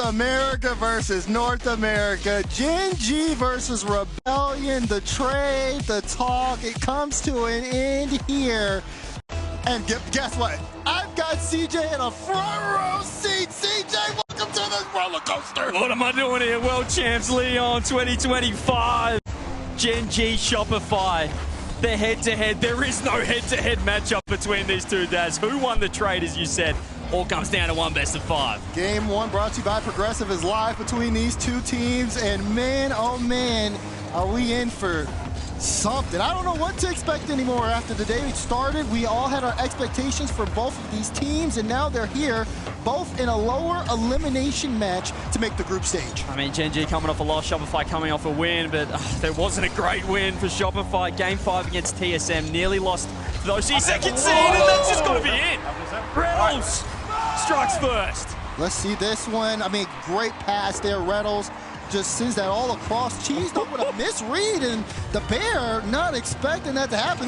America versus North America. GenG versus Rebellion. The trade, the talk, it comes to an end here. And guess what? I've got CJ in a front row seat. CJ, welcome to the roller coaster. What am I doing here? World Champs Leon 2025. GenG Shopify. They're head-to-head. There is no head-to-head matchup between these two, Daz. Who won the trade, as you said? All comes down to one best of 5. Game 1 brought to you by Progressive is live between these two teams. And man, oh man, are we in for something. I don't know what to expect anymore after the day we started. We all had our expectations for both of these teams, and now they're here, both in a lower elimination match to make the group stage. I mean, GenG coming off a loss, Shopify coming off a win, but there wasn't a great win for Shopify. Game 5 against TSM, nearly lost to those second seed, and that's just got to be it. Reynolds strikes first. Let's see this one. I mean, great pass there, Reynolds. Just sends that all across. Cheese though with a misread, and the Bear not expecting that to happen.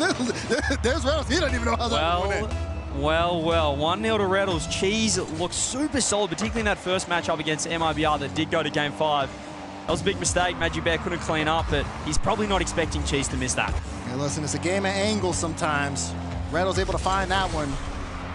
There's Reynolds. He doesn't even know how that went in. Well. 1-0 to Reynolds. Cheese looked super solid, particularly in that first matchup against MIBR that did go to Game 5. That was a big mistake. Magic Bear couldn't clean up, but he's probably not expecting Cheese to miss that. Yeah, listen, it's a game of angles sometimes. Reynolds able to find that one.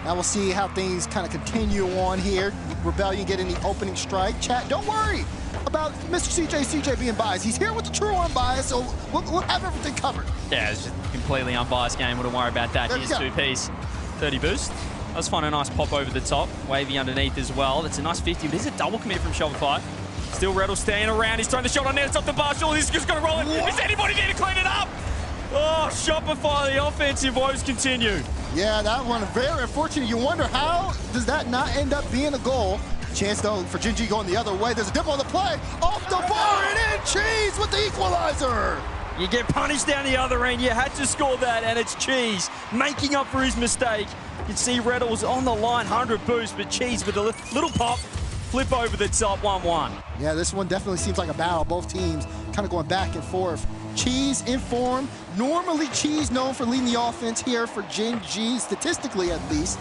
Now we'll see how things kind of continue on here. Rebellion getting the opening strike. Chat, don't worry about Mr. CJ being biased. He's here with the true unbiased, so we'll have everything covered. Yeah, it's just a completely unbiased game. Wouldn't worry about that. Here's 2-piece. 30 boost. Let's find a nice pop over the top. Wavy underneath as well. That's a nice 50, but it's a double commit from Shopify. Still Reynolds staying around. He's throwing the shot on net. It's off the bar. Surely he's just going to roll it. Is anybody there to clean it up? Oh, Shopify, the offensive woes continue. Yeah, that one very unfortunate. You wonder how does that not end up being a goal? Chance though for GenG going the other way. There's a dip on the play. Off the bar and in. Cheese with the equalizer. You get punished down the other end. You had to score that, and it's Cheese making up for his mistake. You can see Reynolds on the line, 100 boost, but Cheese with a little pop, flip over the top, 1-1. Yeah, this one definitely seems like a battle. Both teams kind of going back and forth. Cheese in form. Normally Cheese known for leading the offense here for GenG, statistically at least.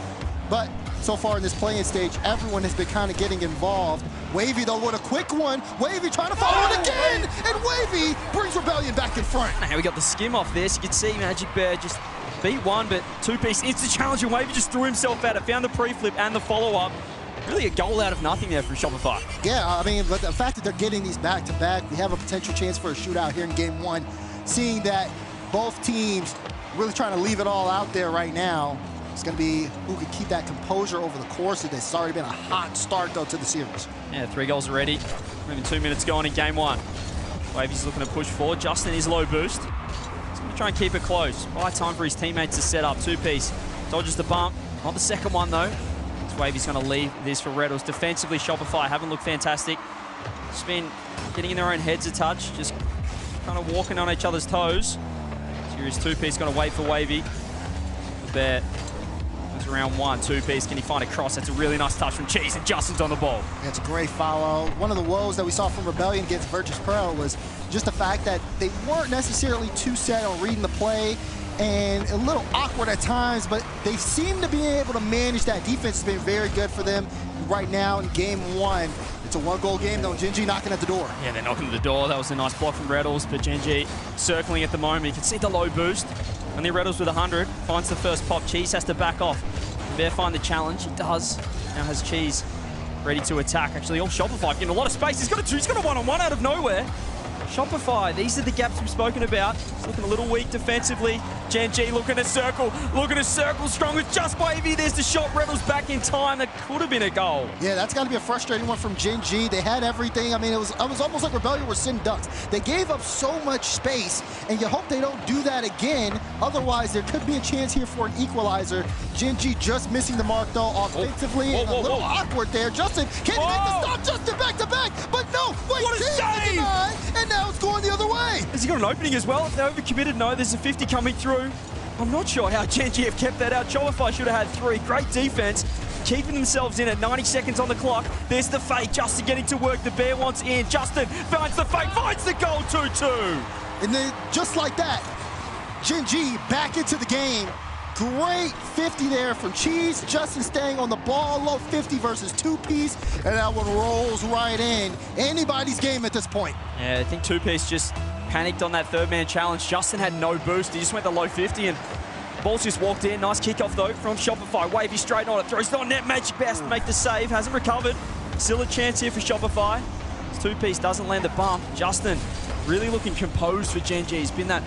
But so far in this playing stage, everyone has been kind of getting involved. Wavy though with a quick one. Wavy trying to follow it again, and Wavy brings Rebellion back in front. Now we got the skim off this. You can see Magic Bear just beat one, but 2-piece instant challenge, and Wavy just threw himself at it. Found the pre-flip and the follow-up. Really a goal out of nothing there from Shopify. Yeah, I mean, but the fact that they're getting these back-to-back, we have a potential chance for a shootout here in Game 1. Seeing that both teams really trying to leave it all out there right now, it's going to be who can keep that composure over the course of this. It's already been a hot start, though, to the series. Yeah, 3 goals already. Moving 2 minutes gone in Game 1. Wavy's looking to push forward. Justin is low boost. He's going to try and keep it close. Buy time for his teammates to set up. 2-piece. Dodges the bump. Not the second one, though. Wavy's going to leave this for Reynolds. Defensively, Shopify haven't looked fantastic. Just been getting in their own heads a touch. Just kind of walking on each other's toes. Here's 2-piece, going to wait for Wavy. The Bear. It's around 1, 2-piece. Can he find a cross? That's a really nice touch from Cheese, and Justin's on the ball. Yeah, it's a great follow. One of the woes that we saw from Rebellion against Virtus Pro was just the fact that they weren't necessarily too set on reading the play, and a little awkward at times, but they seem to be able to manage that. Defense has been very good for them right now in Game 1. It's a 1-goal game, though. GenG knocking at the door. Yeah, they're knocking at the door. That was a nice block from Reynolds, but GenG circling at the moment. You can see the low boost. Only Reynolds with 100. Finds the first pop. Cheese has to back off. Bear find the challenge. He does. Now has Cheese ready to attack. Actually, all Shopify getting a lot of space. He's got a one-on-one out of nowhere. Shopify, these are the gaps we've spoken about. It's looking a little weak defensively. GenG looking to circle strong with just Wavy. There's the shot. Reynolds back in time. That could have been a goal. Yeah, that's got to be a frustrating one from GenG. They had everything. I mean, it was almost like Rebellion were sitting ducks. They gave up so much space, and you hope they don't do that again. Otherwise, there could be a chance here for an equalizer. GenG just missing the mark, though, offensively. A little awkward there. Justin, can he make the stop? Justin back-to-back, but no. Wait, what a save! And now it's going the other way. Has he got an opening as well? If they overcommitted, no, there's a 50 coming through. I'm not sure how GenG have kept that out. Shopify should have had 3. Great defense, keeping themselves in at 90 seconds on the clock. There's the fake. Justin getting to work. The Bear wants in. Justin finds the fake, finds the goal, 2-2. And then just like that, GenG back into the game. Great 50 there from Cheese. Justin staying on the ball, low 50 versus two-piece, and that one rolls right in. Anybody's game at this point. Yeah, I think two-piece just panicked on that third-man challenge. Justin had no boost. He just went the low 50, and ball's just walked in. Nice kickoff, though, from Shopify. Wavy straight on it. Throws it on net. Magic Bear to make the save. Hasn't recovered. Still a chance here for Shopify. Two-piece doesn't land the bump. Justin really looking composed for GenG. He's been that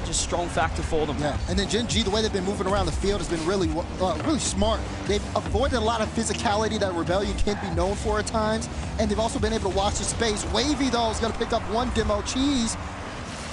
just strong factor for them. Yeah, and then GenG, the way they've been moving around the field has been really, really smart. They've avoided a lot of physicality that Rebellion can be known for at times, and they've also been able to watch the space. Wavy, though, is going to pick up one demo. Cheese.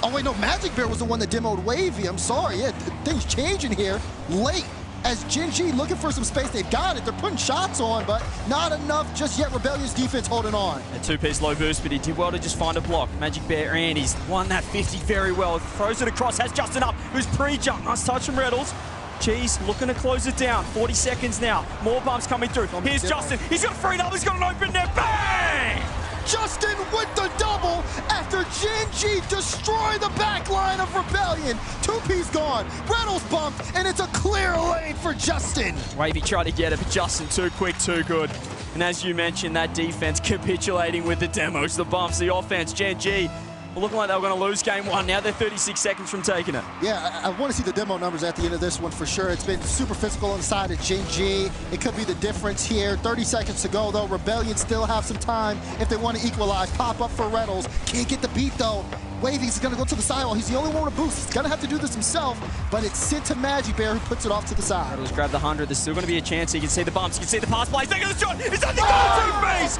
Oh, wait, no, Magic Bear was the one that demoed Wavy. I'm sorry. Yeah, things changing here late. As GenG looking for some space, they've got it. They're putting shots on, but not enough just yet. Rebellion's defense holding on. A two-piece low boost, but he did well to just find a block. Magic Bear, and he's won that 50 very well. Throws it across, has Justin up, who's pre-jump. Nice touch from Reynolds. Cheese looking to close it down. 40 seconds now. More bumps coming through. Here's Justin. He's got a free up. He's got an open net. Bang! Justin with the double after GenG destroy the back line of Rebellion. Two-piece gone, Reynolds bumped, and it's a clear lane for Justin. Wavy tried to get it, but Justin too quick, too good. And as you mentioned, that defense capitulating with the demos, the bumps, the offense. GenG looking like they were going to lose game one. Now they're 36 seconds from taking it. Yeah, I want to see the demo numbers at the end of this one for sure. It's been super physical on the side of GenG. It could be the difference here. 30 seconds to go, though. Rebellion still have some time if they want to equalize. Pop up for Reynolds. Can't get the beat, though. Wavy's going to go to the sidewall. He's the only one with a boost. He's going to have to do this himself, but it's sent to Magic Bear, who puts it off to the side. Reynolds grabbed the 100. There's still going to be a chance. You can see the bumps. You can see the pass plays. They got the shot. It's at the goal base.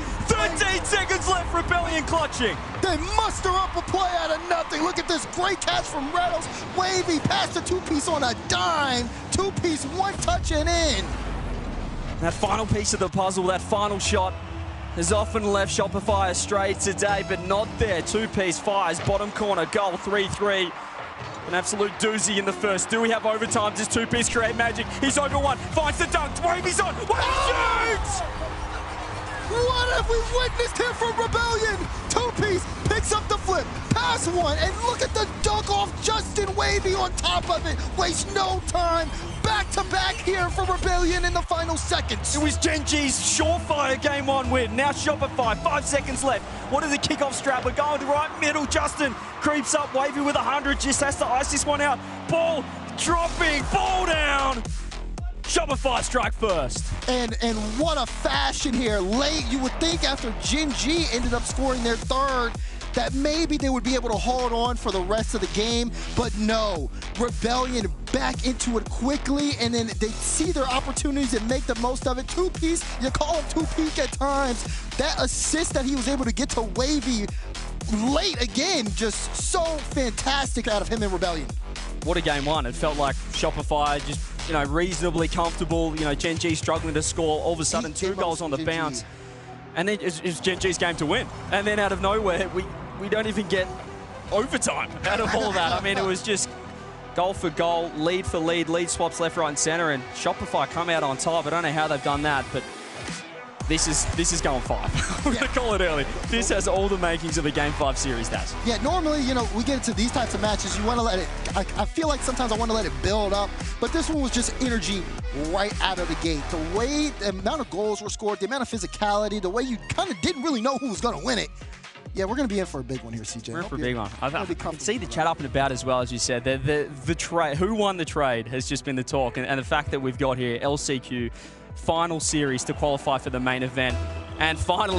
13 seconds left. Rebellion clutching. They muster up a play out of nothing. Look at this great catch from Reynolds. Wavy past the two-piece on a dime. Two-piece, one touch and in. That final piece of the puzzle, that final shot, has often left Shopify astray today, but not there. Two-piece fires, bottom corner, goal, 3-3. An absolute doozy in the first. Do we have overtime? Does two-piece create magic? He's over one, finds the dunk, Wavy's on, Wavy shoots! What have we witnessed here from Rebellion? Two-piece picks up the flip, pass one, and look at the dunk off Justin. Wavy on top of it. Waste no time. Back-to-back here for Rebellion in the final seconds. It was GenG's surefire game one win. Now Shopify, 5 seconds left. What is the kickoff strap? We're going to right middle. Justin creeps up. Wavy with 100. Just has to ice this one out. Ball dropping. Ball down. Shopify strike first. And what a fashion here. Late, you would think after GenG ended up scoring their third, that maybe they would be able to hold on for the rest of the game, but no. Rebellion back into it quickly, and then they see their opportunities and make the most of it. Two-piece, you call him two-peak at times. That assist that he was able to get to Wavy late again, just so fantastic out of him in Rebellion. What a game one. It felt like Shopify just, reasonably comfortable. GenG struggling to score. All of a sudden, two goals on the bounce. And then it's GenG's game to win. And then out of nowhere, we don't even get overtime out of all that. I mean, it was just goal for goal, lead for lead swaps left, right, and center, and Shopify come out on top. I don't know how they've done that, but this is going 5. We're going to call it early. This has all the makings of a Game 5 series, Daz. Yeah, normally, we get into these types of matches, you want to let it, I feel like sometimes I want to let it build up, but this one was just energy right out of the gate. The way, the amount of goals were scored, the amount of physicality, the way you kind of didn't really know who was going to win it. Yeah, we're going to be in for a big one here, CJ. We're in for a big one. I can see the chat up and about as well, as you said. The trade, who won the trade has just been the talk, and the fact that we've got here LCQ final series to qualify for the main event, and finally